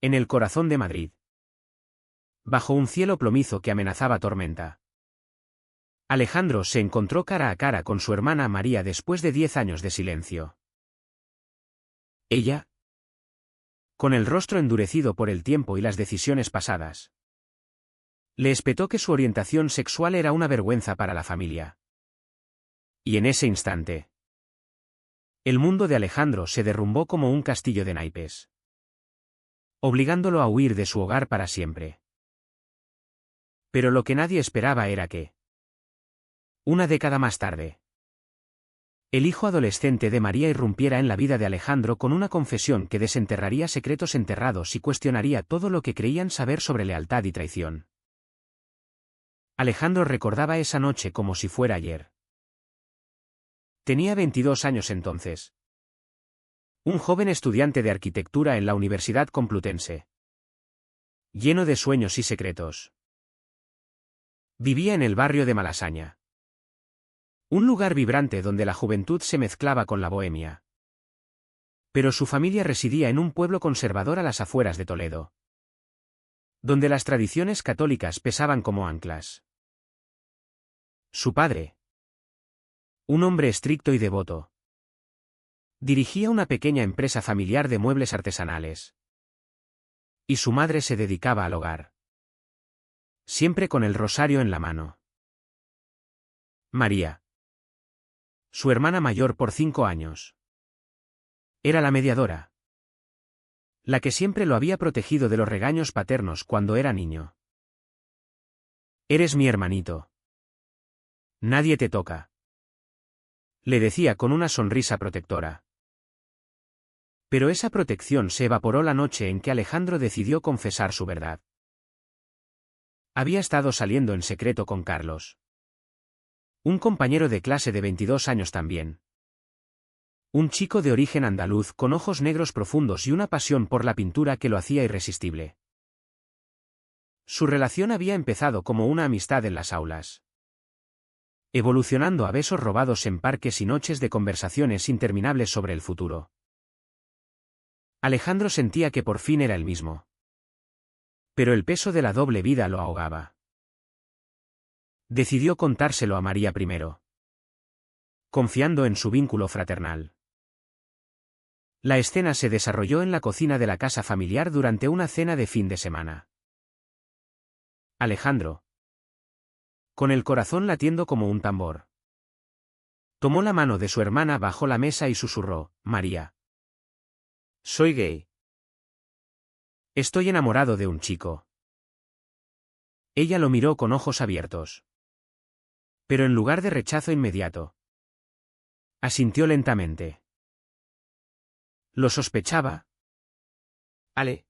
En el corazón de Madrid. Bajo un cielo plomizo que amenazaba tormenta. Alejandro se encontró cara a cara con su hermana María después de 10 años de silencio. Ella, con el rostro endurecido por el tiempo y las decisiones pasadas, le espetó que su orientación sexual era una vergüenza para la familia. Y en ese instante, el mundo de Alejandro se derrumbó como un castillo de naipes, obligándolo a huir de su hogar para siempre. Pero lo que nadie esperaba era que, una década más tarde, el hijo adolescente de María irrumpiera en la vida de Alejandro con una confesión que desenterraría secretos enterrados y cuestionaría todo lo que creían saber sobre lealtad y traición. Alejandro recordaba esa noche como si fuera ayer. Tenía 22 años entonces. Un joven estudiante de arquitectura en la Universidad Complutense. Lleno de sueños y secretos. Vivía en el barrio de Malasaña. Un lugar vibrante donde la juventud se mezclaba con la bohemia. Pero su familia residía en un pueblo conservador a las afueras de Toledo, donde las tradiciones católicas pesaban como anclas. Su padre, un hombre estricto y devoto, dirigía una pequeña empresa familiar de muebles artesanales. Y su madre se dedicaba al hogar, siempre con el rosario en la mano. María, su hermana mayor por 5 años, era la mediadora, la que siempre lo había protegido de los regaños paternos cuando era niño. Eres mi hermanito. Nadie te toca, le decía con una sonrisa protectora. Pero esa protección se evaporó la noche en que Alejandro decidió confesar su verdad. Había estado saliendo en secreto con Carlos, un compañero de clase de 22 años también. Un chico de origen andaluz con ojos negros profundos y una pasión por la pintura que lo hacía irresistible. Su relación había empezado como una amistad en las aulas, evolucionando a besos robados en parques y noches de conversaciones interminables sobre el futuro. Alejandro sentía que por fin era el mismo. Pero el peso de la doble vida lo ahogaba. Decidió contárselo a María primero, confiando en su vínculo fraternal. La escena se desarrolló en la cocina de la casa familiar durante una cena de fin de semana. Alejandro, con el corazón latiendo como un tambor, tomó la mano de su hermana bajo la mesa y susurró: María, soy gay. Estoy enamorado de un chico. Ella lo miró con ojos abiertos. Pero en lugar de rechazo inmediato, asintió lentamente. Lo sospechaba. Ale.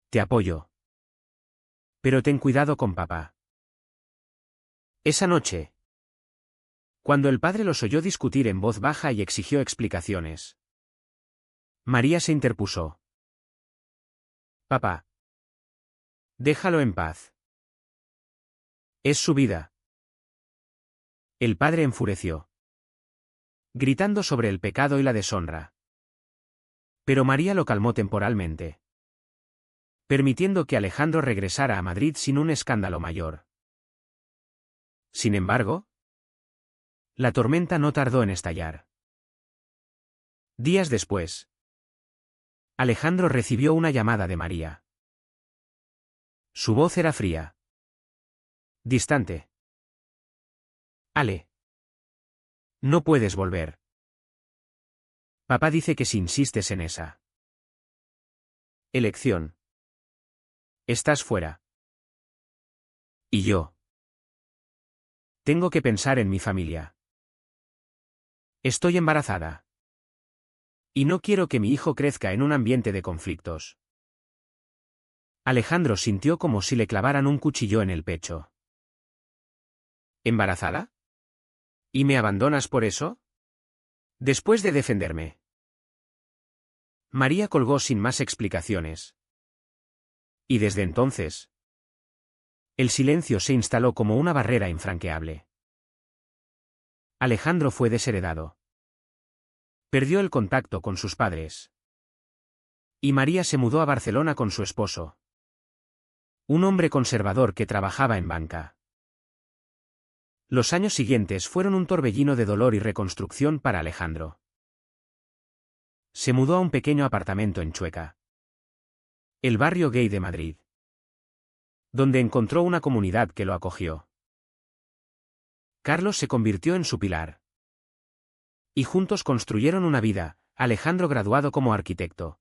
Te apoyo. Pero ten cuidado con papá. Esa noche, cuando el padre los oyó discutir en voz baja y exigió explicaciones, María se interpuso. Papá, déjalo en paz. Es su vida. El padre enfureció, gritando sobre el pecado y la deshonra. Pero María lo calmó temporalmente, permitiendo que Alejandro regresara a Madrid sin un escándalo mayor. Sin embargo, la tormenta no tardó en estallar. Días después, Alejandro recibió una llamada de María. Su voz era fría, distante. Ale, no puedes volver. Papá dice que si insistes en esa elección, estás fuera. Y yo tengo que pensar en mi familia. Estoy embarazada. Y no quiero que mi hijo crezca en un ambiente de conflictos. Alejandro sintió como si le clavaran un cuchillo en el pecho. ¿Embarazada? ¿Y me abandonas por eso? Después de defenderme. María colgó sin más explicaciones. Y desde entonces, el silencio se instaló como una barrera infranqueable. Alejandro fue desheredado. Perdió el contacto con sus padres. Y María se mudó a Barcelona con su esposo, un hombre conservador que trabajaba en banca. Los años siguientes fueron un torbellino de dolor y reconstrucción para Alejandro. Se mudó a un pequeño apartamento en Chueca, el barrio gay de Madrid, donde encontró una comunidad que lo acogió. Carlos se convirtió en su pilar. Y juntos construyeron una vida, Alejandro graduado como arquitecto.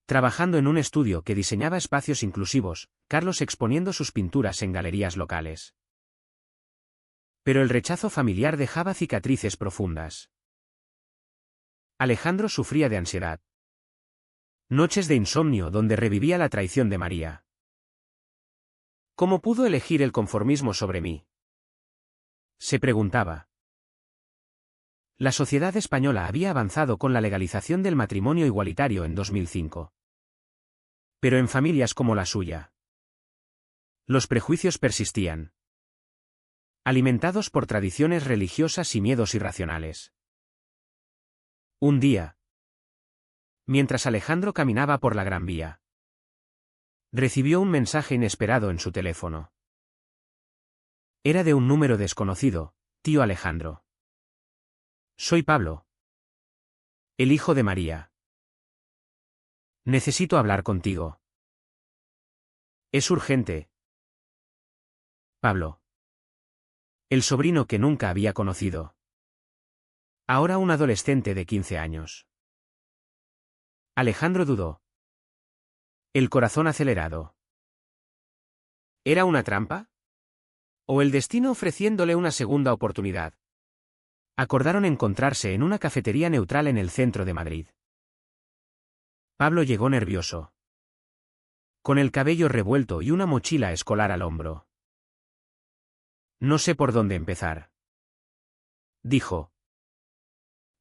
Trabajando en un estudio que diseñaba espacios inclusivos, Carlos exponiendo sus pinturas en galerías locales. Pero el rechazo familiar dejaba cicatrices profundas. Alejandro sufría de ansiedad. Noches de insomnio donde revivía la traición de María. ¿Cómo pudo elegir el conformismo sobre mí?, se preguntaba. La sociedad española había avanzado con la legalización del matrimonio igualitario en 2005. Pero en familias como la suya, los prejuicios persistían, alimentados por tradiciones religiosas y miedos irracionales. Un día, mientras Alejandro caminaba por la Gran Vía, recibió un mensaje inesperado en su teléfono. Era de un número desconocido: tío Alejandro. Soy Pablo, el hijo de María. Necesito hablar contigo. Es urgente. Pablo. El sobrino que nunca había conocido. Ahora un adolescente de 15 años. Alejandro dudó. El corazón acelerado. ¿Era una trampa? ¿O el destino ofreciéndole una segunda oportunidad? Acordaron encontrarse en una cafetería neutral en el centro de Madrid. Pablo llegó nervioso, con el cabello revuelto y una mochila escolar al hombro. No sé por dónde empezar, dijo.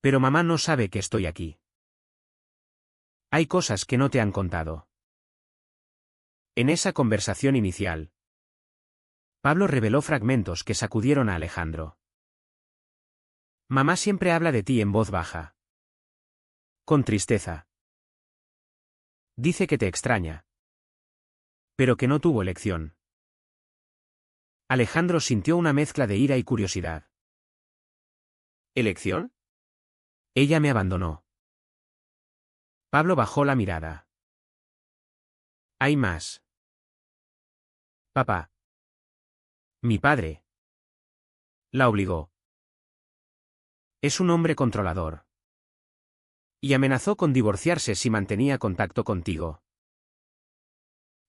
Pero mamá no sabe que estoy aquí. Hay cosas que no te han contado. En esa conversación inicial, Pablo reveló fragmentos que sacudieron a Alejandro. Mamá siempre habla de ti en voz baja, con tristeza. Dice que te extraña, pero que no tuvo elección. Alejandro sintió una mezcla de ira y curiosidad. ¿Elección? Ella me abandonó. Pablo bajó la mirada. Hay más. Papá. Mi padre. La obligó. Es un hombre controlador. Y amenazó con divorciarse si mantenía contacto contigo.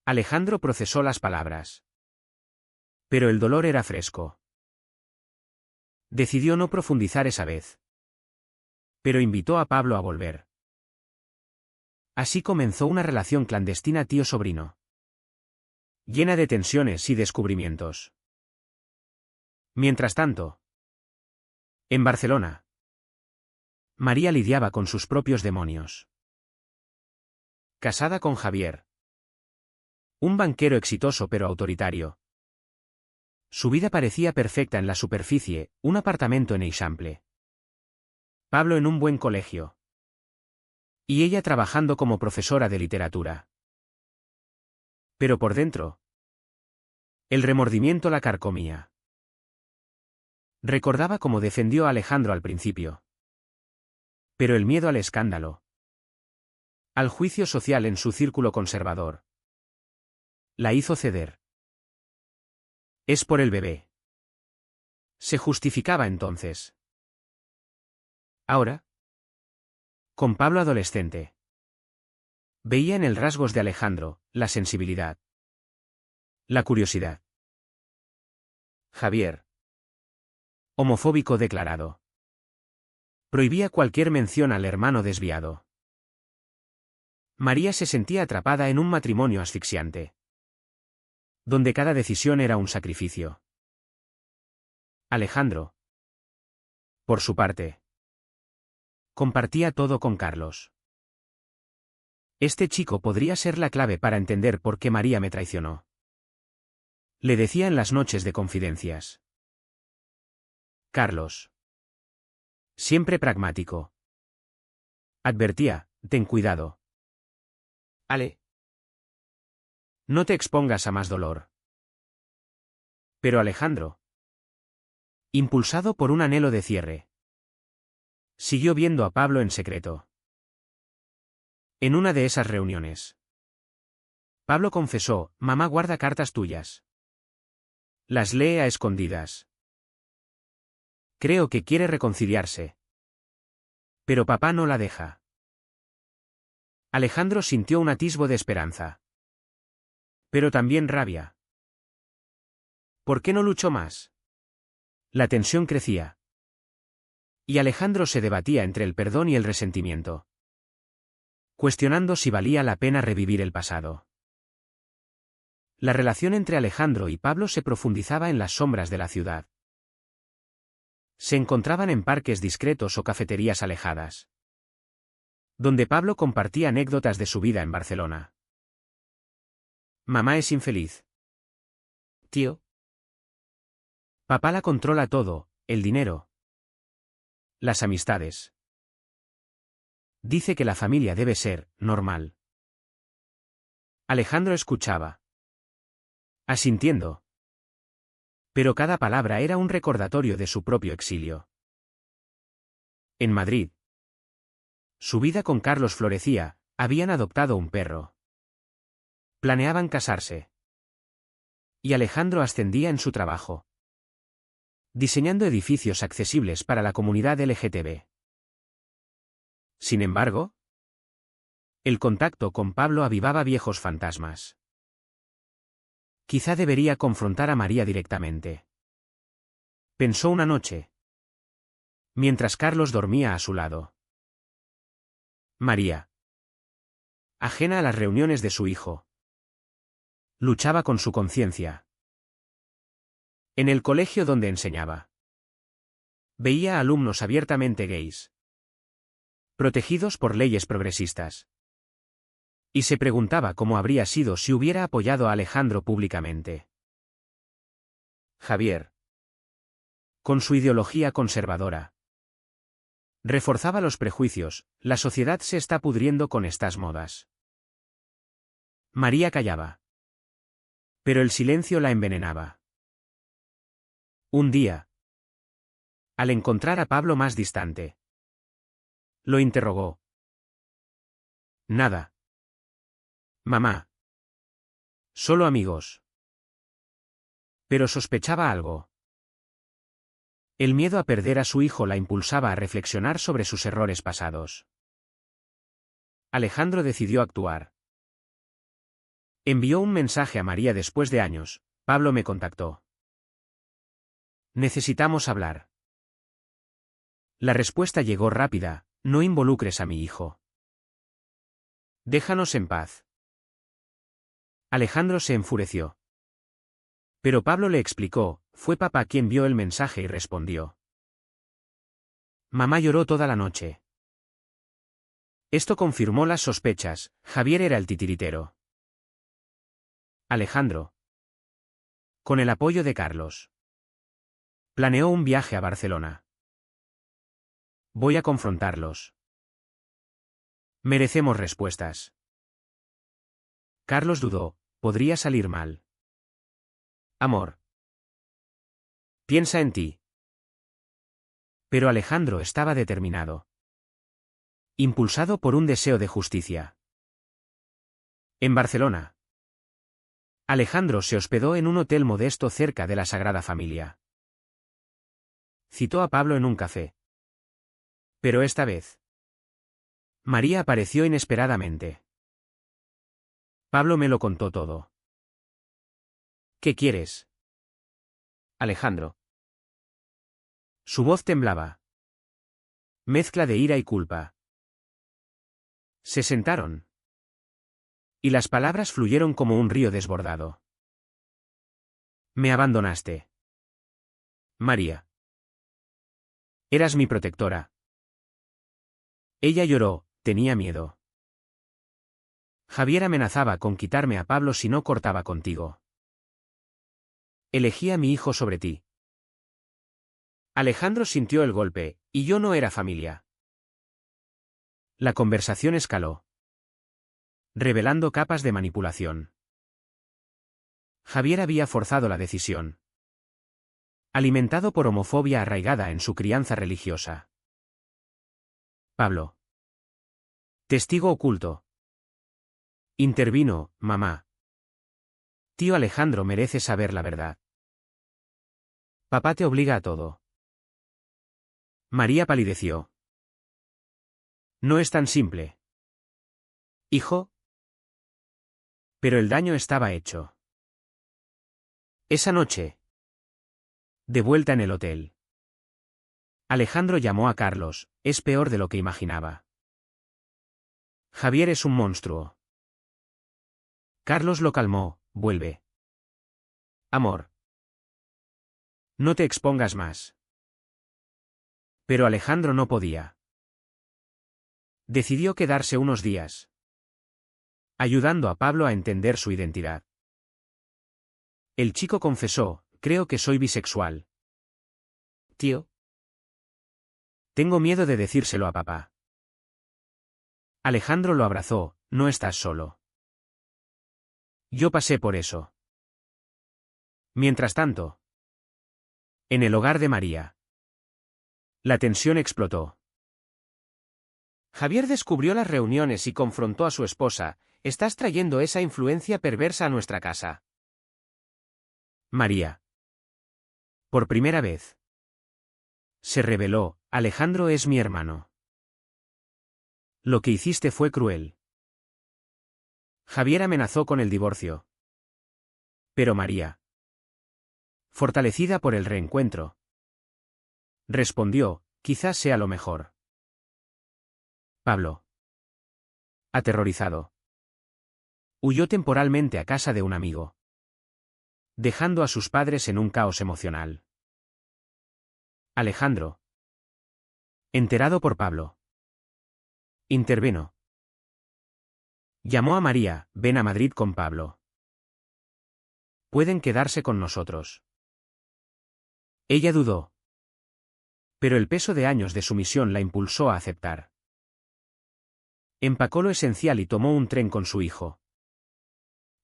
Alejandro procesó las palabras. Pero el dolor era fresco. Decidió no profundizar esa vez. Pero invitó a Pablo a volver. Así comenzó una relación clandestina tío-sobrino, llena de tensiones y descubrimientos. Mientras tanto, en Barcelona, María lidiaba con sus propios demonios. Casada con Javier, un banquero exitoso pero autoritario. Su vida parecía perfecta en la superficie, un apartamento en Eixample. Pablo en un buen colegio. Y ella trabajando como profesora de literatura. Pero por dentro, el remordimiento la carcomía. Recordaba cómo defendió a Alejandro al principio. Pero el miedo al escándalo, al juicio social en su círculo conservador, la hizo ceder. Es por el bebé. Se justificaba entonces. Ahora, con Pablo adolescente, veía en el rasgos de Alejandro la sensibilidad, la curiosidad. Javier, homofóbico declarado, prohibía cualquier mención al hermano desviado. María se sentía atrapada en un matrimonio asfixiante, donde cada decisión era un sacrificio. Alejandro, por su parte, compartía todo con Carlos. Este chico podría ser la clave para entender por qué María me traicionó. Le decía en las noches de confidencias. Carlos. Siempre pragmático. Advertía, ten cuidado. Ale, no te expongas a más dolor. Pero Alejandro, impulsado por un anhelo de cierre, siguió viendo a Pablo en secreto. En una de esas reuniones, Pablo confesó: mamá guarda cartas tuyas. Las lee a escondidas. Creo que quiere reconciliarse. Pero papá no la deja. Alejandro sintió un atisbo de esperanza. Pero también rabia. ¿Por qué no luchó más? La tensión crecía. Y Alejandro se debatía entre el perdón y el resentimiento, cuestionando si valía la pena revivir el pasado. La relación entre Alejandro y Pablo se profundizaba en las sombras de la ciudad. Se encontraban en parques discretos o cafeterías alejadas, donde Pablo compartía anécdotas de su vida en Barcelona. Mamá es infeliz. Tío. Papá la controla todo: el dinero, las amistades. Dice que la familia debe ser normal. Alejandro escuchaba, asintiendo. Pero cada palabra era un recordatorio de su propio exilio. En Madrid, su vida con Carlos florecía, habían adoptado un perro. Planeaban casarse. Y Alejandro ascendía en su trabajo, diseñando edificios accesibles para la comunidad LGTB. Sin embargo, el contacto con Pablo avivaba viejos fantasmas. Quizá debería confrontar a María directamente, pensó una noche, mientras Carlos dormía a su lado. María, ajena a las reuniones de su hijo, luchaba con su conciencia. En el colegio donde enseñaba, veía a alumnos abiertamente gays, protegidos por leyes progresistas. Y se preguntaba cómo habría sido si hubiera apoyado a Alejandro públicamente. Javier, con su ideología conservadora, reforzaba los prejuicios: la sociedad se está pudriendo con estas modas. María callaba. Pero el silencio la envenenaba. Un día, al encontrar a Pablo más distante, lo interrogó. Nada. Mamá. Solo amigos. Pero sospechaba algo. El miedo a perder a su hijo la impulsaba a reflexionar sobre sus errores pasados. Alejandro decidió actuar. Envió un mensaje a María después de años: Pablo me contactó. Necesitamos hablar. La respuesta llegó rápida: no involucres a mi hijo. Déjanos en paz. Alejandro se enfureció. Pero Pablo le explicó: fue papá quien vio el mensaje y respondió. Mamá lloró toda la noche. Esto confirmó las sospechas: Javier era el titiritero. Alejandro, con el apoyo de Carlos, planeó un viaje a Barcelona. Voy a confrontarlos. Merecemos respuestas. Carlos dudó: podría salir mal. Amor, piensa en ti. Pero Alejandro estaba determinado, impulsado por un deseo de justicia. En Barcelona, Alejandro se hospedó en un hotel modesto cerca de la Sagrada Familia. Citó a Pablo en un café. Pero esta vez, María apareció inesperadamente. Pablo me lo contó todo. ¿Qué quieres? Alejandro. Su voz temblaba. Mezcla de ira y culpa. Se sentaron. Y las palabras fluyeron como un río desbordado. Me abandonaste. María. Eras mi protectora. Ella lloró: tenía miedo. Javier amenazaba con quitarme a Pablo si no cortaba contigo. Elegí a mi hijo sobre ti. Alejandro sintió el golpe: y yo no era familia. La conversación escaló. revelando capas de manipulación. Javier había forzado la decisión. Alimentado por homofobia arraigada en su crianza religiosa. Pablo. Testigo oculto. Intervino, mamá. Tío Alejandro merece saber la verdad. Papá te obliga a todo. María palideció. No es tan simple. Hijo. Pero el daño estaba hecho. Esa noche. De vuelta en el hotel. Alejandro llamó a Carlos, es peor de lo que imaginaba. Javier es un monstruo. Carlos lo calmó, vuelve. Amor. No te expongas más. Pero Alejandro no podía. Decidió quedarse unos días, ayudando a Pablo a entender su identidad. El chico confesó, creo que soy bisexual. Tío. Tengo miedo de decírselo a papá. Alejandro lo abrazó, no estás solo. Yo pasé por eso. Mientras tanto. En el hogar de María. La tensión explotó. Javier descubrió las reuniones y confrontó a su esposa, estás trayendo esa influencia perversa a nuestra casa. María. Por primera vez. Se reveló, Alejandro es mi hermano. Lo que hiciste fue cruel. Javier amenazó con el divorcio. Pero María. Fortalecida por el reencuentro. Respondió, quizás sea lo mejor. Pablo. Aterrorizado. Huyó temporalmente a casa de un amigo. Dejando a sus padres en un caos emocional. Alejandro. Enterado por Pablo. Intervino. Llamó a María, ven a Madrid con Pablo. Pueden quedarse con nosotros. Ella dudó. Pero el peso de años de sumisión la impulsó a aceptar. Empacó lo esencial y tomó un tren con su hijo.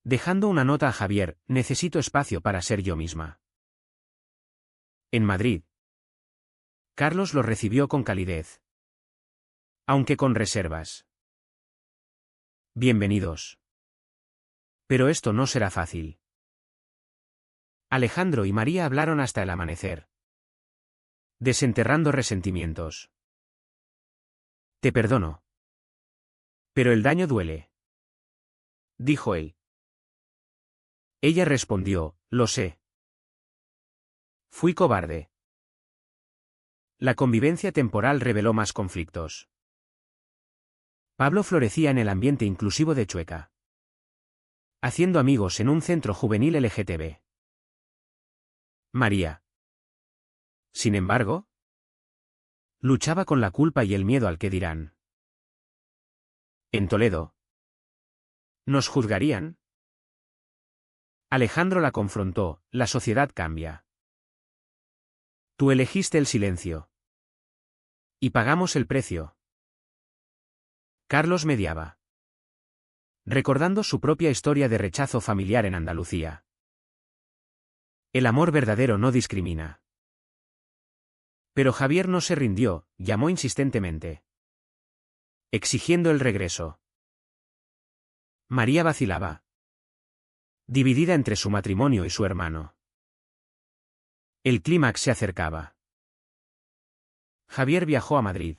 Dejando una nota a Javier, necesito espacio para ser yo misma. En Madrid. Carlos lo recibió con calidez. Aunque con reservas. Bienvenidos. Pero esto no será fácil. Alejandro y María hablaron hasta el amanecer. Desenterrando resentimientos. Te perdono. Pero el daño duele. Dijo él. Ella respondió, lo sé. Fui cobarde. La convivencia temporal reveló más conflictos. Pablo florecía en el ambiente inclusivo de Chueca. Haciendo amigos en un centro juvenil LGTB. María. Sin embargo, luchaba con la culpa y el miedo al que dirán. En Toledo. ¿Nos juzgarían? Alejandro la confrontó, la sociedad cambia. Tú elegiste el silencio. Y pagamos el precio. Carlos mediaba. Recordando su propia historia de rechazo familiar en Andalucía. El amor verdadero no discrimina. Pero Javier no se rindió, llamó insistentemente. Exigiendo el regreso. María vacilaba. Dividida entre su matrimonio y su hermano. El clímax se acercaba. Javier viajó a Madrid.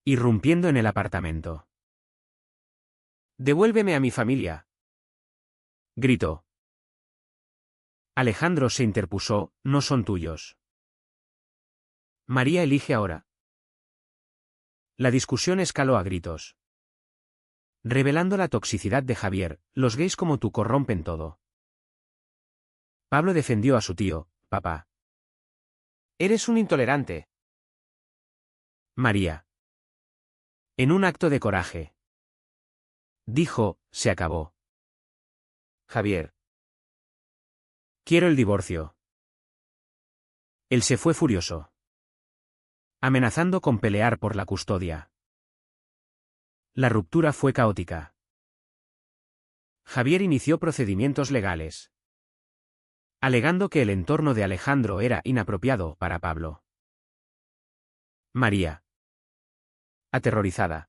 Irrumpiendo en el apartamento. «Devuélveme a mi familia», gritó. Alejandro se interpuso, no son tuyos. María elige ahora. La discusión escaló a gritos. Revelando la toxicidad de Javier, los gays como tú corrompen todo. Pablo defendió a su tío, papá. Eres un intolerante. María. En un acto de coraje. Dijo, se acabó. Javier. Quiero el divorcio. Él se fue furioso. Amenazando con pelear por la custodia. La ruptura fue caótica. Javier inició procedimientos legales, alegando que el entorno de Alejandro era inapropiado para Pablo. María, aterrorizada,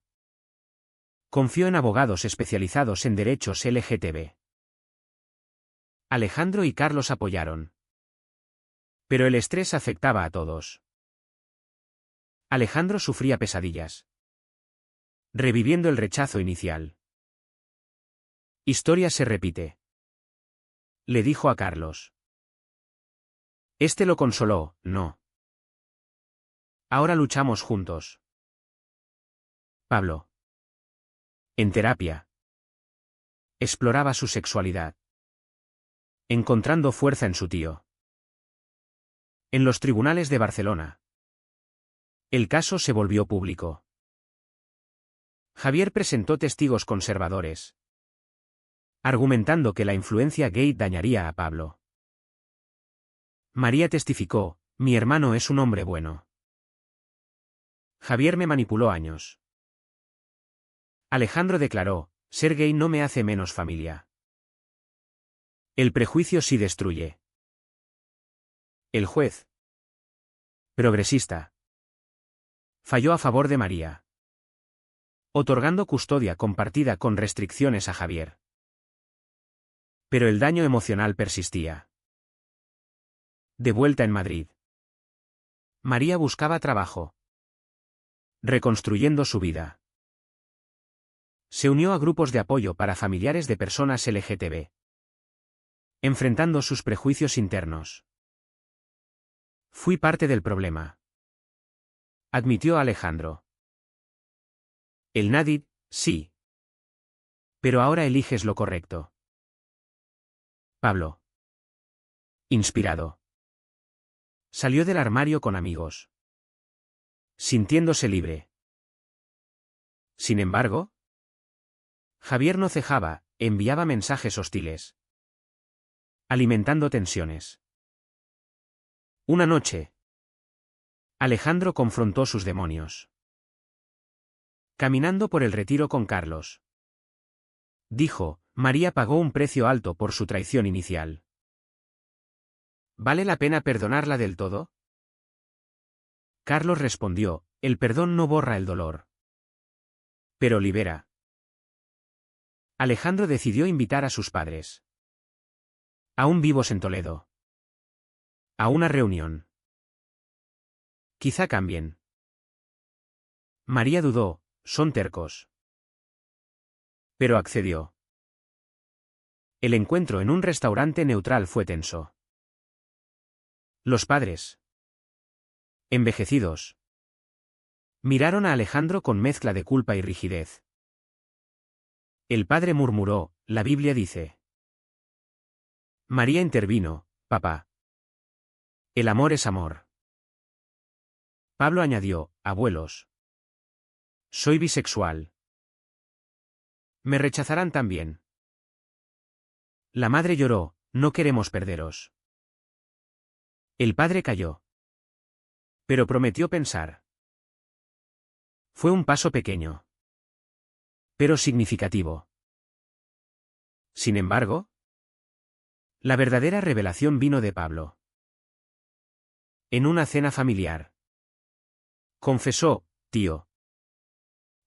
confió en abogados especializados en derechos LGTB. Alejandro y Carlos apoyaron. Pero el estrés afectaba a todos. Alejandro sufría pesadillas, reviviendo el rechazo inicial. Historia se repite, le dijo a Carlos. Este lo consoló, no. Ahora luchamos juntos. Pablo, en terapia, exploraba su sexualidad, encontrando fuerza en su tío. En los tribunales de Barcelona, el caso se volvió público. Javier presentó testigos conservadores, argumentando que la influencia gay dañaría a Pablo. María testificó, mi hermano es un hombre bueno. Javier me manipuló años. Alejandro declaró, ser gay no me hace menos familia. El prejuicio sí destruye. El juez, progresista, falló a favor de María, otorgando custodia compartida con restricciones a Javier. Pero el daño emocional persistía. De vuelta en Madrid, María buscaba trabajo, reconstruyendo su vida. Se unió a grupos de apoyo para familiares de personas LGTB, enfrentando sus prejuicios internos. Fui parte del problema, admitió Alejandro. El nadie, sí. Pero ahora eliges lo correcto. Pablo, inspirado, salió del armario con amigos, sintiéndose libre. Sin embargo, Javier no cejaba, enviaba mensajes hostiles, alimentando tensiones. Una noche, Alejandro confrontó sus demonios. Caminando por el Retiro con Carlos, dijo, María pagó un precio alto por su traición inicial. ¿Vale la pena perdonarla del todo? Carlos respondió, el perdón no borra el dolor, pero libera. Alejandro decidió invitar a sus padres, aún vivos en Toledo, a una reunión. Quizá cambien. María dudó, son tercos. Pero accedió. El encuentro en un restaurante neutral fue tenso. Los padres, envejecidos, miraron a Alejandro con mezcla de culpa y rigidez. El padre murmuró, la Biblia dice. María intervino, papá. El amor es amor. Pablo añadió, abuelos. Soy bisexual. Me rechazarán también. La madre lloró, no queremos perderos. El padre calló. Pero prometió pensar. Fue un paso pequeño, pero significativo. Sin embargo, la verdadera revelación vino de Pablo. En una cena familiar, confesó, tío.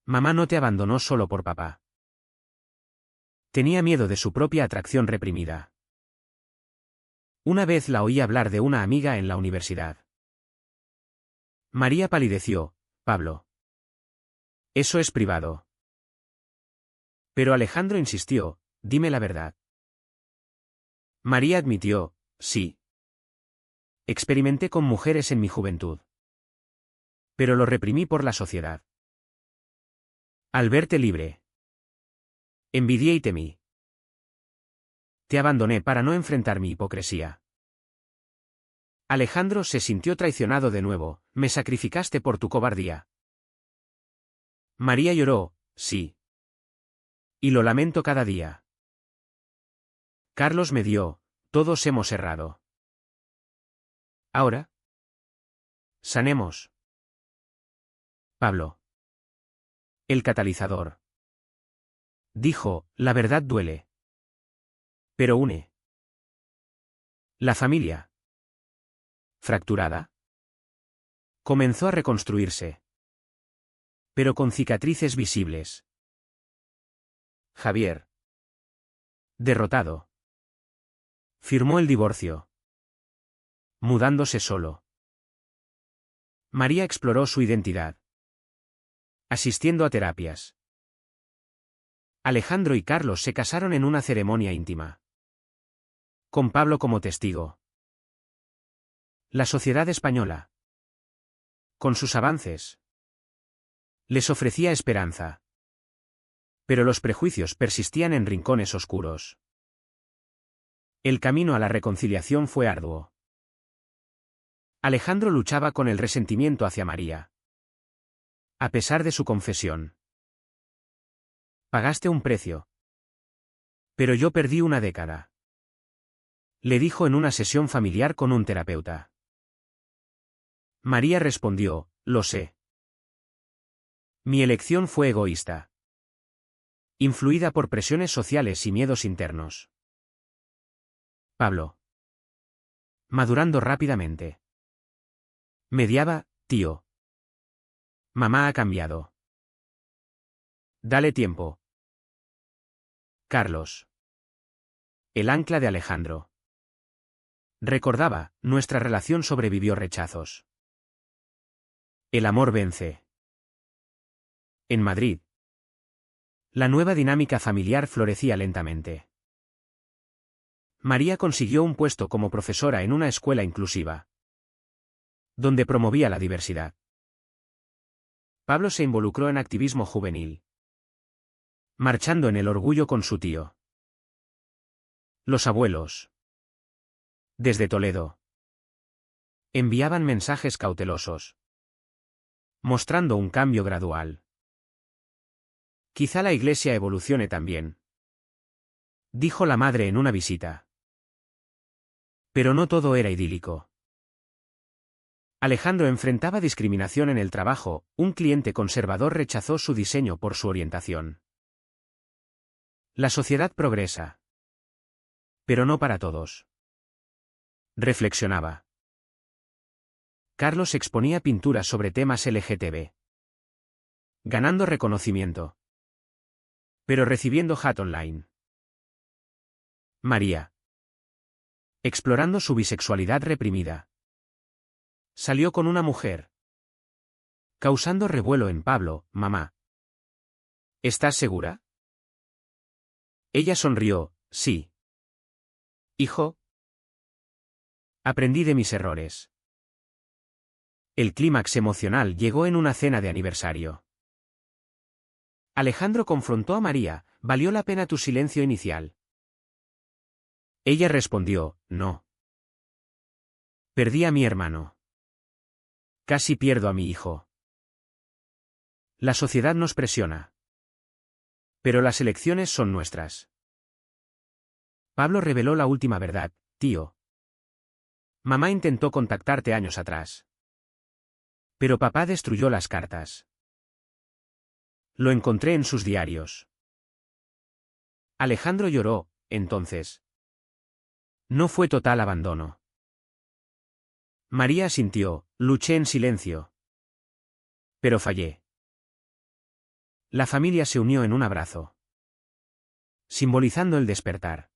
Mamá no te abandonó solo por papá. Tenía miedo de su propia atracción reprimida. Una vez la oí hablar de una amiga en la universidad. María palideció, Pablo. Eso es privado. Pero Alejandro insistió, dime la verdad. María admitió, sí. Experimenté con mujeres en mi juventud. Pero lo reprimí por la sociedad. Al verte libre, envidié y temí. Te abandoné para no enfrentar mi hipocresía. Alejandro se sintió traicionado de nuevo, me sacrificaste por tu cobardía. María lloró, sí. Y lo lamento cada día. Carlos me dio, todos hemos errado. Ahora, sanemos. Pablo. El catalizador. Dijo, la verdad duele. Pero une. La familia, fracturada, comenzó a reconstruirse, pero con cicatrices visibles. Javier, derrotado, firmó el divorcio, mudándose solo. María exploró su identidad, asistiendo a terapias. Alejandro y Carlos se casaron en una ceremonia íntima, con Pablo como testigo. La sociedad española, con sus avances, les ofrecía esperanza. Pero los prejuicios persistían en rincones oscuros. El camino a la reconciliación fue arduo. Alejandro luchaba con el resentimiento hacia María. A pesar de su confesión. Pagaste un precio. Pero yo perdí una década. Le dijo en una sesión familiar con un terapeuta. María respondió, lo sé. Mi elección fue egoísta. Influida por presiones sociales y miedos internos. Pablo. Madurando rápidamente. Mediaba, tío. Mamá ha cambiado. Dale tiempo. Carlos. El ancla de Alejandro. Recordaba, nuestra relación sobrevivió rechazos. El amor vence. En Madrid. La nueva dinámica familiar florecía lentamente. María consiguió un puesto como profesora en una escuela inclusiva, donde promovía la diversidad. Pablo se involucró en activismo juvenil, marchando en el orgullo con su tío. Los abuelos, desde Toledo, enviaban mensajes cautelosos, mostrando un cambio gradual. Quizá la iglesia evolucione también, dijo la madre en una visita. Pero no todo era idílico. Alejandro enfrentaba discriminación en el trabajo, un cliente conservador rechazó su diseño por su orientación. La sociedad progresa. Pero no para todos. Reflexionaba. Carlos exponía pinturas sobre temas LGTB. Ganando reconocimiento. Pero recibiendo hate online. María. Explorando su bisexualidad reprimida. Salió con una mujer. Causando revuelo en Pablo, mamá. ¿Estás segura? Ella sonrió, sí. Hijo. Aprendí de mis errores. El clímax emocional llegó en una cena de aniversario. Alejandro confrontó a María, ¿valió la pena tu silencio inicial? Ella respondió, no. Perdí a mi hermano. Casi pierdo a mi hijo. La sociedad nos presiona. Pero las elecciones son nuestras. Pablo reveló la última verdad, tío. Mamá intentó contactarte años atrás. Pero papá destruyó las cartas. Lo encontré en sus diarios. Alejandro lloró, entonces. No fue total abandono. María asintió, luché en silencio. Pero fallé. La familia se unió en un abrazo, simbolizando el despertar.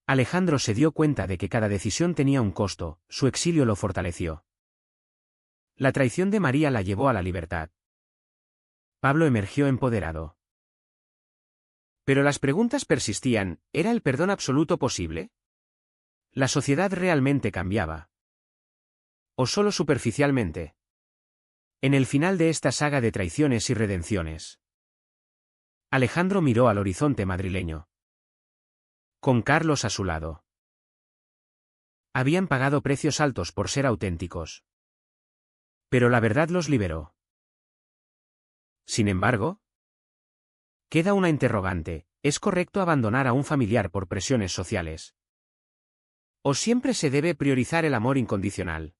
Alejandro se dio cuenta de que cada decisión tenía un costo, su exilio lo fortaleció. La traición de María la llevó a la libertad. Pablo emergió empoderado. Pero las preguntas persistían, ¿era el perdón absoluto posible? ¿La sociedad realmente cambiaba? ¿O solo superficialmente? En el final de esta saga de traiciones y redenciones, Alejandro miró al horizonte madrileño. Con Carlos a su lado. Habían pagado precios altos por ser auténticos. Pero la verdad los liberó. Sin embargo, queda una interrogante, ¿es correcto abandonar a un familiar por presiones sociales? ¿O siempre se debe priorizar el amor incondicional?